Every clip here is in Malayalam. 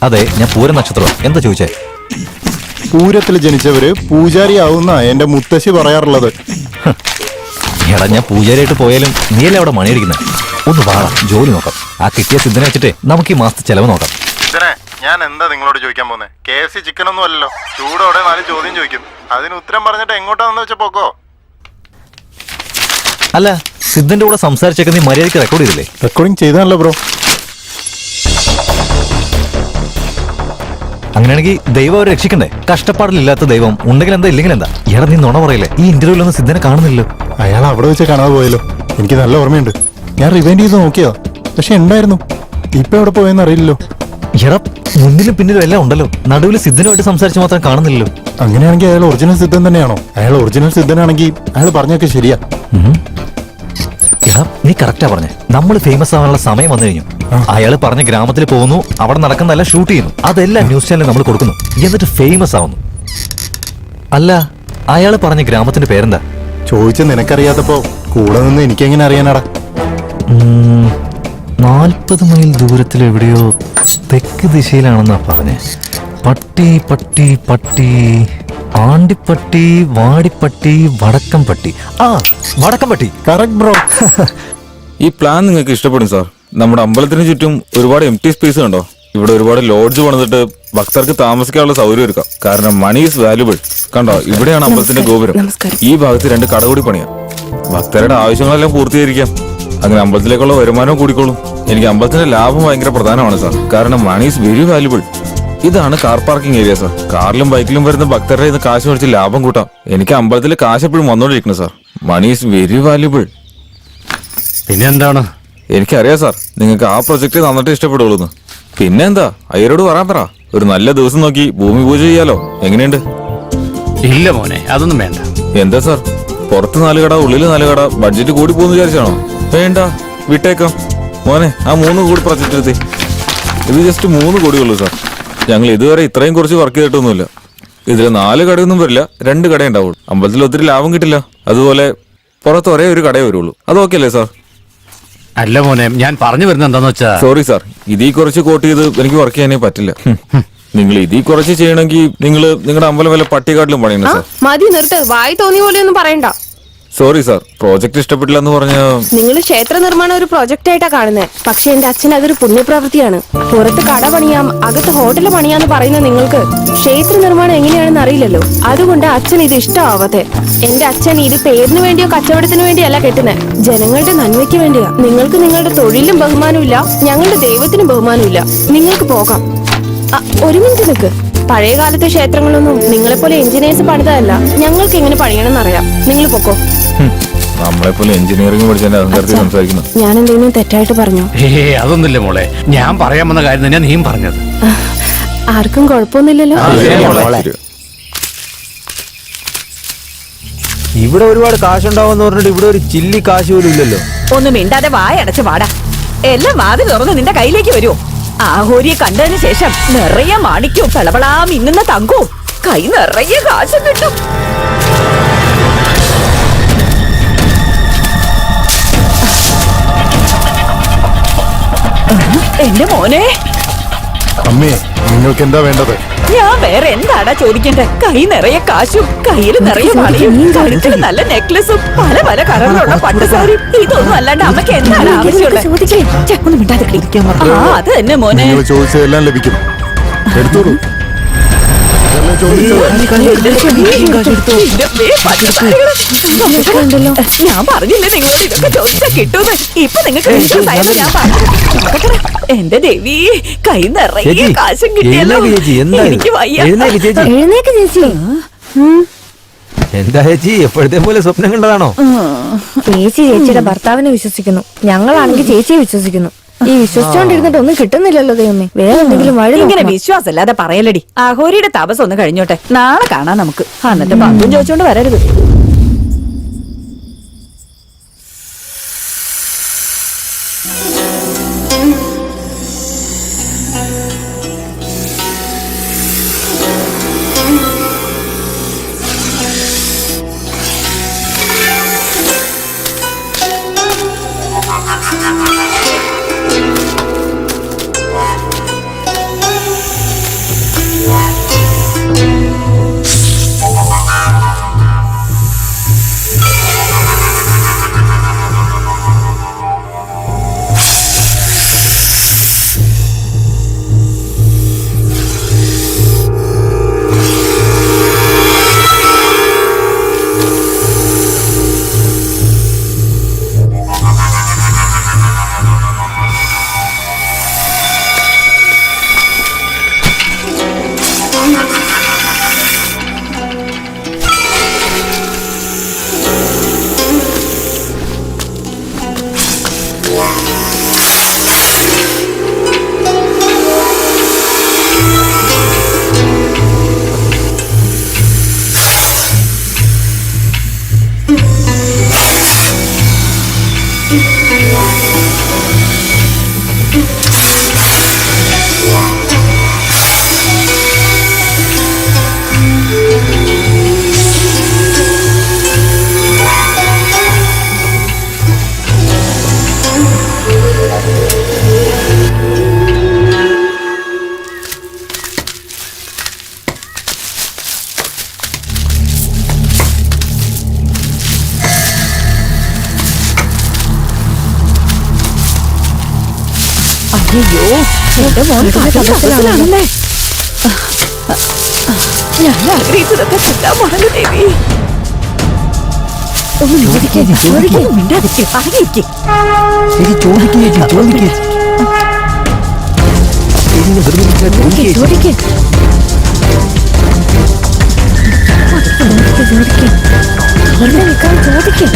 അതെ, ഞാൻ പൂര നക്ഷത്രം. എന്താ ചോദിച്ചേ? പൂരത്തിൽ ജനിച്ചവര് പൂജാരിയാവുന്ന എന്റെ മുത്തശ്ശി പറയാറുള്ളത്. എടാ, ഞാൻ പൂജാരിയായിട്ട് പോയാലും നീയല്ലേ അവിടെ മണിയടിക്കുന്നത്. ഒന്ന് വാടാ, ജോലി നോക്കാം. ആ കിട്ടിയ സിദ്ധനെ വെച്ചിട്ടേ നമുക്ക് ഈ മാസത്തെ ചെലവ് നോക്കാം. ഞാൻ എന്താ നിങ്ങളോട് ചോദിക്കാൻ പോകുന്നത്? KFC ചിക്കൻ ഒന്നും അല്ലല്ലോ. ചൂടോടെ 4 ചോദ്യം ചോദിക്കും. അതിന് ഉത്തരം പറഞ്ഞിട്ട് എങ്ങോട്ടാന്ന് വെച്ച പോക്കോ. അല്ല, സിദ്ധന്റെ കൂടെ സംസാരിച്ചൊക്കെ നീ മര്യാദയ്ക്ക് റെക്കോർഡ് ചെയ്തില്ലേ? റെക്കോർഡിംഗ് ചെയ്താണല്ലോ ബ്രോ. അങ്ങനെയാണെങ്കിൽ ദൈവം അവരെ രക്ഷിക്കണ്ടേ? കഷ്ടപ്പാടിലില്ലാത്ത ദൈവം ഉണ്ടെങ്കിൽ എന്താ ഇല്ലെങ്കിൽ എന്താ? എടാ, നീ നുണ പറയില്ലേ? ഈ ഇന്റർവ്യൂലൊന്നും സിദ്ധനെ കാണുന്നില്ലല്ലോ. അയാൾ അവിടെ വെച്ച് കാണാതെ പോയല്ലോ. എനിക്ക് നല്ല ഓർമ്മയുണ്ട്. ഞാൻ റിവൈൻഡ് ചെയ്ത് നോക്കിയതാ, പക്ഷെ ഉണ്ടായിരുന്നു. ഇപ്പൊ എവിടെ പോയെന്ന് അറിയില്ലല്ലോ. എടാ, മുന്നിലും പിന്നിലും എല്ലാം ഉണ്ടല്ലോ. നടുവിൽ സിദ്ധനുമായിട്ട് സംസാരിച്ച് മാത്രം കാണുന്നില്ലല്ലോ. അങ്ങനെയാണെങ്കിൽ അയാൾ ഒറിജിനൽ സിദ്ധൻ തന്നെയാണോ? അയാൾ ഒറിജിനൽ സിദ്ധനാണെങ്കിൽ അയാൾ പറഞ്ഞൊക്കെ ശരിയാ. എടാ, നീ കറക്റ്റാ പറഞ്ഞേ. നമ്മൾ ഫേമസ് ആവാനുള്ള സമയം വന്നു കഴിഞ്ഞു. അയാൾ പറഞ്ഞ ഗ്രാമത്തിൽ പോകുന്നു, അവിടെ നടക്കുന്നതല്ല ഷൂട്ട് ചെയ്യുന്നു. അതെല്ലാം ന്യൂസ് ചാനലിൽ നമ്മൾ കൊടുക്കുന്നു, എന്നിട്ട് ഫേമസ് ആവുന്നു. അല്ല, അയാൾ പറഞ്ഞ ഗ്രാമത്തിന്റെ പേരെന്താ? ചോദിച്ച നിനക്കറിയാത്തപ്പോ കൂടെ നിന്ന് എനിക്കെങ്ങനെ അറിയാനാടാ? 40 മൈൽ ദൂരത്തിൽ എവിടെയോ തെക്ക് ദിശയിലാണെന്നാ പറഞ്ഞേ. പട്ടി പട്ടി പട്ടി, ആണ്ടിപ്പട്ടി, വാടിപ്പട്ടി, വടക്കംപട്ടി. ആ, വടക്കംപട്ടി. Correct bro. ഈ പ്ലാൻ നിങ്ങൾക്ക് ഇഷ്ടപ്പെടും സാർ. നമ്മുടെ അമ്പലത്തിന് ചുറ്റും ഒരുപാട് എംപ്റ്റി സ്പേസ് കണ്ടോ? ഇവിടെ ഒരുപാട് ലോഡ്ജ് പണിതിട്ട് ഭക്തർക്ക് താമസിക്കാനുള്ള സൗകര്യം ഒരുക്കാം. കാരണം മണി ഈസ് വാല്യുബിൾ. കണ്ടോ, ഇവിടെയാണ് അമ്പലത്തിന്റെ ഗോപുരം. ഈ ഭാഗത്ത് 2 കട കൂടി പണിയാം. ഭക്തരുടെ ആവശ്യങ്ങളെല്ലാം പൂർത്തീകരിക്കാം. അങ്ങനെ അമ്പലത്തിലേക്കുള്ള വരുമാനവും കൂടിക്കോളും. എനിക്ക് അമ്പലത്തിന്റെ ലാഭം ഭയങ്കര പ്രധാനമാണ് സാർ. കാരണം മണി ഈസ് വെരി വാല്യുബിൾ. ഇതാണ് കാർ പാർക്കിംഗ് ഏരിയ സാർ. കാറിലും ബൈക്കിലും വരുന്ന ഭക്തരുടെ ഇത് കാശ് മേടിച്ച് ലാഭം കൂട്ടാം. എനിക്ക് അമ്പലത്തിലെ കാശ് എപ്പോഴും വന്നോണ്ടിരിക്കണം sir. Money is very valuable. പിന്നെ എന്താണ്? എനിക്കറിയാം സാർ, നിങ്ങൾക്ക് ആ പ്രൊജക്ട് നന്നിട്ട് ഇഷ്ടപ്പെടുള്ളൂ. പിന്നെ എന്താ, അയ്യരോട് പറയാൻ പറ. ഒരു നല്ല ദിവസം നോക്കി ഭൂമി പൂജ ചെയ്യാലോ. എങ്ങനെയുണ്ട്? ഇല്ല മോനെ, അതൊന്നും വേണ്ട. എന്താ സാർ, പുറത്ത് 4 കട, ഉള്ളിൽ 4 കട, ബഡ്ജറ്റ് കൂടി പോകുന്ന വിചാരിച്ചാണോ? വേണ്ട, വിട്ടേക്കാം. മോനെ, ആ 3 കോടി പ്രൊജക്ട് എടുത്തേ. ഇത് ജസ്റ്റ് 3 കോടിയുള്ളൂ സാർ. ഞങ്ങൾ ഇതുവരെ ഇത്രയും കുറച്ച് വർക്ക് ചെയ്തിട്ടൊന്നുമില്ല. ഇതിൽ 4 കടയൊന്നും വരില്ല, 2 കട ഉണ്ടാവുള്ളൂ. അമ്പലത്തിൽ ഒത്തിരി ലാഭം കിട്ടില്ല. അതുപോലെ പുറത്ത് ഒരേ ഒരു കടയേ വരുള്ളൂ. അത് ഓക്കെ അല്ലേ സാർ? അല്ല മോനെ, ഞാൻ പറഞ്ഞു വരുന്നത് എന്താന്ന് വെച്ചാ. സോറി സാർ, ഇതിൽ കുറച്ച് കോട്ട് ചെയ്ത് എനിക്ക് വർക്ക് ചെയ്യാനേ പറ്റില്ല. നിങ്ങൾ ഇതിൽ കുറച്ച് ചെയ്യണമെങ്കിൽ നിങ്ങൾ നിങ്ങളുടെ അമ്പലം വല്ല പട്ടികാട്ടിലും പണിയണം സാർ. മതി, നിർത്ത്. വായി തോന്നിയ പോലെ ഒന്നും പറയണ്ട. സോറി സാർ, പ്രോജക്ട് ഇഷ്ടപ്പെട്ടില്ല എന്ന് പറഞ്ഞ. നിങ്ങൾ ക്ഷേത്ര നിർമ്മാണം ഒരു പ്രോജക്റ്റ് ആയിട്ടാ കാണുന്നത്. പക്ഷെ എന്റെ അച്ഛൻ അതൊരു പുണ്യപ്രവൃത്തിയാണ്. പുറത്ത് കട പണിയാം, അകത്ത് ഹോട്ടൽ പണിയാന്ന് പറയുന്ന നിങ്ങൾക്ക് ക്ഷേത്ര നിർമ്മാണം എങ്ങനെയാണെന്ന് അറിയില്ലല്ലോ. അതുകൊണ്ട് അച്ഛൻ ഇത് ഇഷ്ടമാവാത്തെ. എന്റെ അച്ഛൻ ഇത് പേരിന് വേണ്ടിയോ കച്ചവടത്തിന് വേണ്ടിയല്ല കെട്ടുന്നത്, ജനങ്ങളുടെ നന്മയ്ക്ക് വേണ്ടിയാ. നിങ്ങൾക്ക് നിങ്ങളുടെ തൊഴിലും ബഹുമാനമില്ല, ഞങ്ങളുടെ ദൈവത്തിനും ബഹുമാനമില്ല. നിങ്ങൾക്ക് പോകാം. ഒരു മിനിറ്റ് നിൽക്ക്. പഴയ കാലത്തെ ക്ഷേത്രങ്ങളൊന്നും നിങ്ങളെപ്പോലെ എഞ്ചിനീയേഴ്സ് പണിതല്ല. ഞങ്ങൾക്ക് എങ്ങനെ പണിയണമെന്ന് അറിയാം. നിങ്ങൾ പൊക്കോ. നമ്മളെപ്പോലെ എഞ്ചിനീയറിംഗ് പഠിച്ചതിന്റെ അഹങ്കാരത്തിൽ സംസാരിക്കുന്നു. ഞാൻ എന്തെങ്കിലും തെറ്റായിട്ട് പറഞ്ഞോ? അതൊന്നുമില്ല മോളെ, ഞാൻ പറയാൻ വന്ന കാര്യം തന്നെയാ നീയും പറഞ്ഞത്. ആർക്കും കുഴപ്പമൊന്നുമില്ലല്ലോ. ഇവിടെ ഒരുപാട് കാശുണ്ടാവുമെന്ന് പറഞ്ഞിട്ട് ഇവിടെ ഒരു ചില്ലി കാശ് പോലും ഇല്ലല്ലോ. ഒന്നും മിണ്ടാതെ വായടച്ച് പാടാ. എല്ലാം വാതിൽ തുറന്ന് നിന്റെ കയ്യിലേക്ക് വരുമോ? ആഹോരിയെ കണ്ടതിന് ശേഷം നിറയെ മാണിക്കും പിളവളാ മിന്നുന്ന തങ്കവും കൈ നിറയെ കാശും കിട്ടും. എന്റെ മോനെ. അമ്മേ, നിങ്ങൾക്ക് എന്താ വേണ്ടത്? ഞാൻ വേറെ എന്താടാ ചോദിക്കണ്ടേ? കൈ നിറയെ കാശും കയ്യിൽ നിറയെ മാണിയും കഴുത്തിൽ നല്ല നെക്ലസും പല പല കളറിലുള്ള പട്ടുസാരിയും. ഇതൊന്നും അല്ലാണ്ട് അമ്മക്ക് എന്താണ് ആവശ്യമുള്ളത്? അത് തന്നെ മോനെ. നിങ്ങൾ ചോദിച്ചതെല്ലാം ലഭിക്കും. എടുത്തോളൂ. ഞാൻ പറഞ്ഞില്ലേ നിങ്ങളോട് ഇതൊക്കെ ചോദിച്ചാ കിട്ടൂന്ന്. ഇപ്പൊ നിങ്ങൾക്ക് ഞാൻ പറഞ്ഞു. എന്റെ ദേവി, കൈ നിറയെ കാശും കിട്ടിയല്ലോ. എനിക്ക് വയ്യ. എഴുന്നേക്ക് ചേച്ചി. എന്താ ചേച്ചി, എപ്പോഴത്തെ പോലെ സ്വപ്നം കണ്ടതാണോ? ചേച്ചി ചേച്ചിയുടെ ഭർത്താവിനെ വിശ്വസിക്കുന്നു, ഞങ്ങളാണെങ്കിൽ ചേച്ചിയെ വിശ്വസിക്കുന്നു. ഈ വിശ്വസിച്ചോണ്ടിരുന്നിട്ട് ഒന്നും കിട്ടുന്നില്ലല്ലോ ദൈവമേ. വേറെ എന്തെങ്കിലും വഴി. ഇങ്ങനെ വിശ്വാസമില്ലാതെ പറയലടി. ആഹോരിയുടെ താപസം ഒന്ന് കഴിഞ്ഞോട്ടെ, നാളെ കാണാം നമുക്ക്. എന്നിട്ട് പങ്കും ചോദിച്ചോണ്ട് വരരുത്. അയ്യോ എന്റെ മോൻ തപസ്സിലാണല്ലേ. ഞാൻ ആഗ്രഹിച്ചതൊക്കെ കിട്ടാമാണല്ലോ ദേവി. ഒന്ന് മിണ്ടാതിരിക്ക്, ഒന്ന് മിണ്ടാതിരിക്ക്, അടങ്ങിയിരിക്ക്. ചോദിക്ക്. വെറുതെ നിൽക്കാൻ ചോദിക്ക്.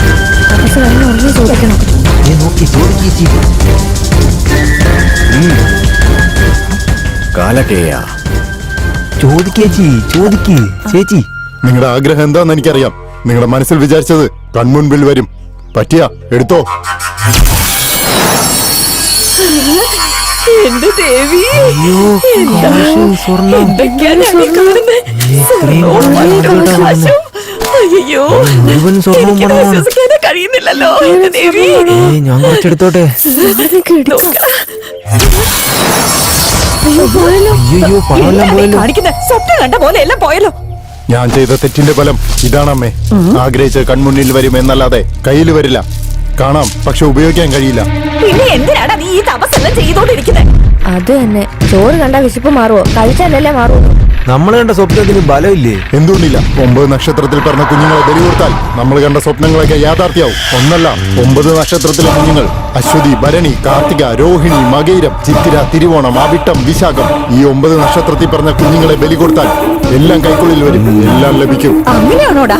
തപസ് കഴിഞ്ഞ് ഉടനെ ചോദിക്കണം. കാലക്കേയാ ചോദിക്കേച്ചി ചോദിക്ക് ചേച്ചി. നിങ്ങളുടെ ആഗ്രഹം എന്താന്ന് എനിക്കറിയാം. നിങ്ങളുടെ മനസ്സിൽ വിചാരിച്ചത് കൺമുൻപിൽ വരും. പറ്റിയ എടുത്തോ. എന്റെ ദേവി, അയ്യോ സ്വർണം എന്തൊക്കെയാണ് ഞാൻ ഈ കാണുന്നെ? സ്വർണ്ണവും മറ്റുള്ള കാശും. അയ്യോ, മുഴുവൻ സ്വർണവും എനിക്കത് വിശ്വസിക്കാനേ കഴിയുന്നില്ലല്ലോ എന്റെ ദേവി. ഞാൻ കുറച്ചെടുത്തോട്ടെ. അയ്യോ, പോയല്ലോ. അയ്യോ പണമെല്ലാം പോയല്ലോ. കാണിക്കുന്ന സ്വപ്നം കണ്ട പോലെ എല്ലാം പോയല്ലോ. ഞാൻ ചെയ്ത തെറ്റിന്റെ ഫലം ഇതാണമ്മേ. ആഗ്രഹിച്ച് കൺമുന്നിൽ വരും എന്നല്ലാതെ കയ്യിൽ വരില്ല. കാണാം, പക്ഷെ ഉപയോഗിക്കാൻ കഴിയില്ല. പിന്നെ എന്തിനാണ് നീ ഈ തപസ്സെല്ലാം ചെയ്തോണ്ടിരിക്കുന്നത്? അത് തന്നെ, ചോറ് കണ്ട വിശപ്പ് മാറുവോ? കഴിച്ചാലല്ലേ മാറുവോ? നമ്മൾ കണ്ട സ്വപ്നത്തിന് ബലമില്ലേ? എന്തുകൊണ്ടില്ല? 9 നക്ഷത്രത്തിൽ പറഞ്ഞ കുഞ്ഞുങ്ങളെ ബലി കൊടുത്താൽ നമ്മൾ കണ്ട സ്വപ്നങ്ങളൊക്കെ യാഥാർത്ഥ്യമാവും. ഒന്നല്ല, 9 നക്ഷത്രത്തിലെ കുഞ്ഞുങ്ങൾ അശ്വതി, ഭരണി, കാർത്തിക, രോഹിണി, മകയിരം, ചിത്തിര, തിരുവോണം, അവിട്ടം, വിശാഖം. ഈ 9 നക്ഷത്രത്തിൽ പറഞ്ഞ കുഞ്ഞുങ്ങളെ ബലി കൊടുത്താൽ എല്ലാം കൈക്കുള്ളിൽ വരും, എല്ലാം ലഭിക്കും. അങ്ങനെയാണോടാ?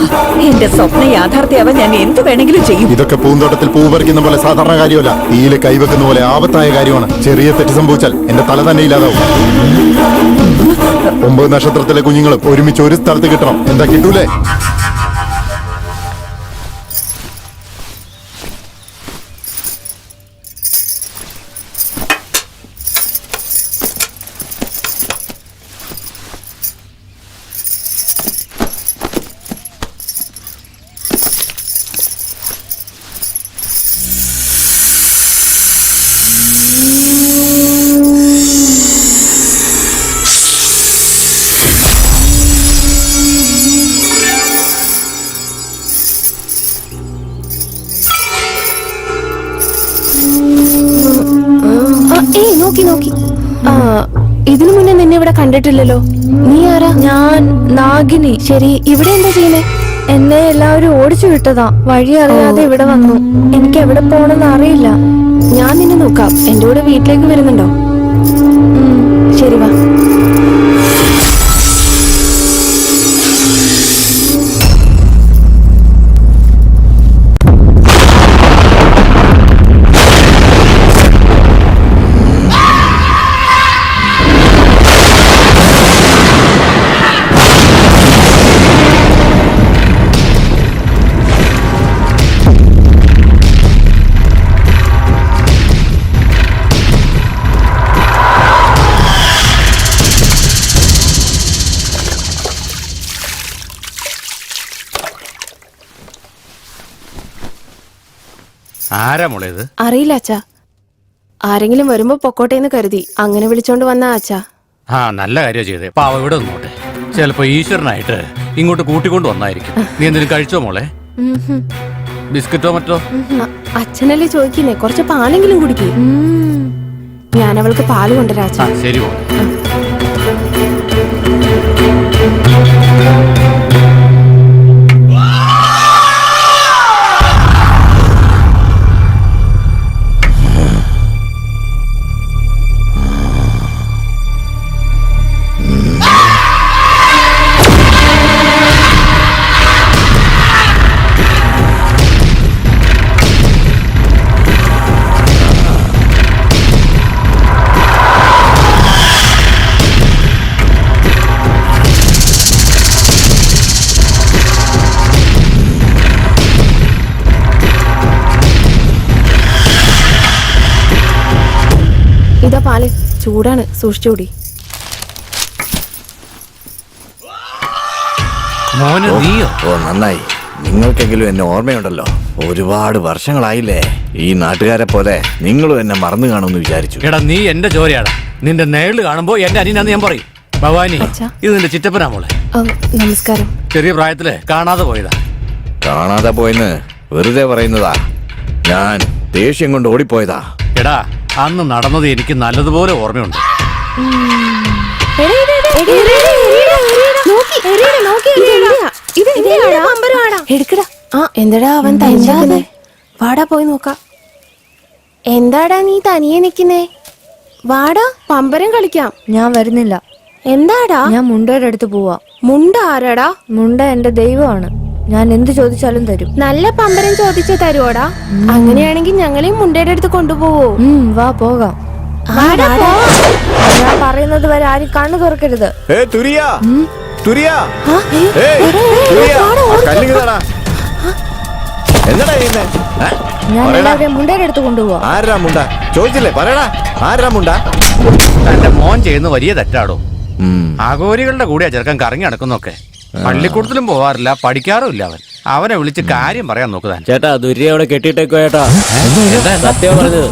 എന്റെ സ്വപ്നം യാഥാർത്ഥ്യമാവാൻ ഞാൻ എന്ത് വേണമെങ്കിലും ചെയ്യും. ഇതൊക്കെ പൂന്തോട്ടത്തിൽ പൂ പറിക്കുന്ന പോലെ സാധാരണ കാര്യമല്ല, തീയില് കൈവെക്കുന്ന പോലെ ആപത്തായ കാര്യമാണ്. ചെറിയ തെറ്റ് സംഭവിച്ചാൽ എന്റെ തല തന്നെ ഇല്ലാതാവും. 9 നക്ഷത്രത്തിലെ കുഞ്ഞുങ്ങളും ഒരുമിച്ച് ഒരു സ്ഥലത്ത് കിട്ടണം. എന്താ കിട്ടൂലേ? നോക്കി. ഇതിനു മുന്നേ നിന്നെ ഇവിടെ കണ്ടിട്ടില്ലല്ലോ. നീ ആരാ? ഞാൻ നാഗിനി. ശരി, ഇവിടെ എന്താ ചെയ്യുന്നേ? എന്നെ എല്ലാവരും ഓടിച്ചു വിട്ടതാ. വഴി അറിയാതെ ഇവിടെ വന്നു. എനിക്ക് എവിടെ പോണെന്ന് അറിയില്ല. ഞാൻ നിന്നെ നോക്കാം. എന്റെ കൂടെ വീട്ടിലേക്ക് വരുന്നുണ്ടോ? ശരി, വാ. ആരാ മോളെ ഇത്? അറിയില്ല അച്ഛാ. ആരെങ്കിലും വരുമ്പോ പൊക്കോട്ടേന്ന് കരുതി അങ്ങനെ വിളിച്ചോണ്ട് വന്ന അച്ഛാ. ആ, നല്ല കാര്യം ചെയ്തേ. പാവ ഇവിടെ നിന്നോട്ടെ. ചിലപ്പോ ഈശ്വരനായിട്ട് ഇങ്ങോട്ട് കൂട്ടിക്കൊണ്ട് വന്നായിരിക്കും. നീ എന്തെങ്കിലും കഴിച്ചോ മോളെ? ബിസ്ക്കറ്റോ മറ്റോ? അച്ഛനല്ലേ ചോദിക്കുന്നേ, കുറച്ച് പാലെങ്കിലും കുടിക്കേ. ഞാൻ അവൾക്ക് പാല് കൊണ്ടുവരാ അച്ഛാ. ശരി മോളെ. ഇതാ പാല്, ചൂടാണ്, സൂക്ഷിച്ചുകൂടി. മോനെ നീയോ? ഓ നന്നായി. നിങ്ങൾക്കെങ്കിലും എന്നെ ഓർമ്മയുണ്ടല്ലോ. ഒരുപാട് വർഷങ്ങളായില്ലേ. ഈ നാട്ടുകാരെ പോലെ നിങ്ങളും എന്നെ മറന്നു കാണുമെന്ന് വിചാരിച്ചു. എടാ, നീ എന്റെ ചോരയാടാ. നിന്റെ നേരിൽ കാണുമ്പോ എന്റെ അനിയനാന്ന് ഞാൻ പറയും. ഭവാനി, ഇത് നിന്റെ ചിറ്റപ്പനാ മോളെ. നമസ്കാരം. ചെറിയ പ്രായത്തില് കാണാതെ പോയതാ. കാണാതെ പോയെന്ന് വെറുതെ പറയുന്നതാ. ഞാൻ ദേഷ്യം കൊണ്ട് ഓടിപ്പോയതാ. എടാ അന്ന് നടന്നത് എനിക്ക് നല്ലതുപോലെ ഓർമ്മയുണ്ട്. എടുക്കടാ. ആ എന്തടാ അവൻ തനിച്ചാ? വാടാ പോയി നോക്കാം. എന്താടാ നീ തനിയെ നിക്കുന്നേ? വാടാ പമ്പരം കളിക്കാം. ഞാൻ വരുന്നില്ല. എന്താടാ? ഞാൻ മുണ്ടയുടെ അടുത്ത് പോവാ. മുണ്ട ആരാടാ? മുണ്ട എന്റെ ദൈവമാണ്. ഞാൻ എന്ത് ചോദിച്ചാലും തരും. നല്ല പമ്പരം ചോദിച്ചു തരുവോടാ? അങ്ങനെയാണെങ്കിൽ ഞങ്ങളെയും മുണ്ടയുടെ അടുത്ത് കൊണ്ടുപോവോ? വാ പോകാം. വാടാ, പോവാം. ഞാൻ പറയുന്നത് വരെ ആരും കണ്ണു തുറക്കരുത്. തുരിയാ ആ, എന്നടാ ചെയ്യുന്നേ? ഞാൻ എല്ലാവരെയും മുണ്ടയുടെ അടുത്ത് കൊണ്ടുപോവാ. ആരാ മുണ്ട ചോദിച്ചില്ലേ? പറയടാ, ആരാ മുണ്ട? തന്റെ മോൻ ചെയ്യുന്ന വലിയ തെറ്റാടോ. ആഗോരികളുടെ കൂടെ ചെറുക്കൻ കറങ്ങി നടക്കുന്നൊക്കെ. പള്ളിക്കൂടത്തിലും പോവാറില്ല, പഠിക്കാറുമില്ല. അവനെ വിളിച്ച് കാര്യം പറയാൻ നോക്കുതാൻ. ചേട്ടാ ദുര്യ അവിടെ കെട്ടിയിട്ടേക്കോ ചേട്ടാ. സത്യം പറഞ്ഞത്,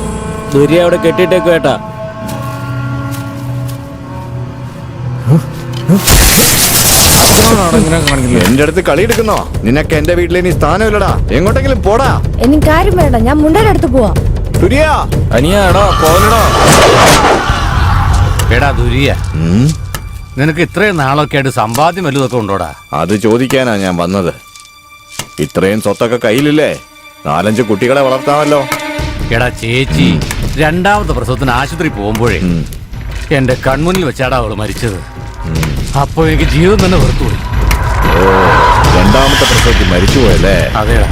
ദുര്യ അവിടെ കെട്ടിയിട്ടേക്കോ ചേട്ടാ. എന്റെ അടുത്ത് കളി എടുക്കുന്നോ? നിനക്ക് എന്റെ വീട്ടിൽ ഇനി സ്ഥാനമില്ലടാ. എങ്ങോട്ടെങ്കിലും പോടാ. എനിക്ക് കാര്യം വേണ്ട. ഞാൻ മുണ്ടയുടെ അടുത്ത് പോവാ. തുരിയാ അനിയാടോ പോലടോ. എടാ ദുരിയ, നിനക്ക് ഇത്രയും നാളൊക്കെ ആയിട്ട് സമ്പാദ്യം വലുതൊക്കെ ഉണ്ടോടാ? അത് ചോദിക്കാനാ ഞാൻ വന്നത്. ഇത്രയും സ്വത്തൊക്കെ കയ്യിലില്ലേ? 4-5 കുട്ടികളെ വളർത്താമല്ലോ. എടാ ചേച്ചി രണ്ടാമത്തെ പ്രസവത്തിന് ആശുപത്രി പോകുമ്പോഴേ എന്റെ കൺമുന്നിൽ വെച്ചാടാ അവള് മരിച്ചത്. അപ്പൊ എനിക്ക് ജീവിതം തന്നെ വെറുത്തുപോയി. രണ്ടാമത്തെ പ്രസവത്തിൽ മരിച്ചുപോയല്ലേ? അതേടാ.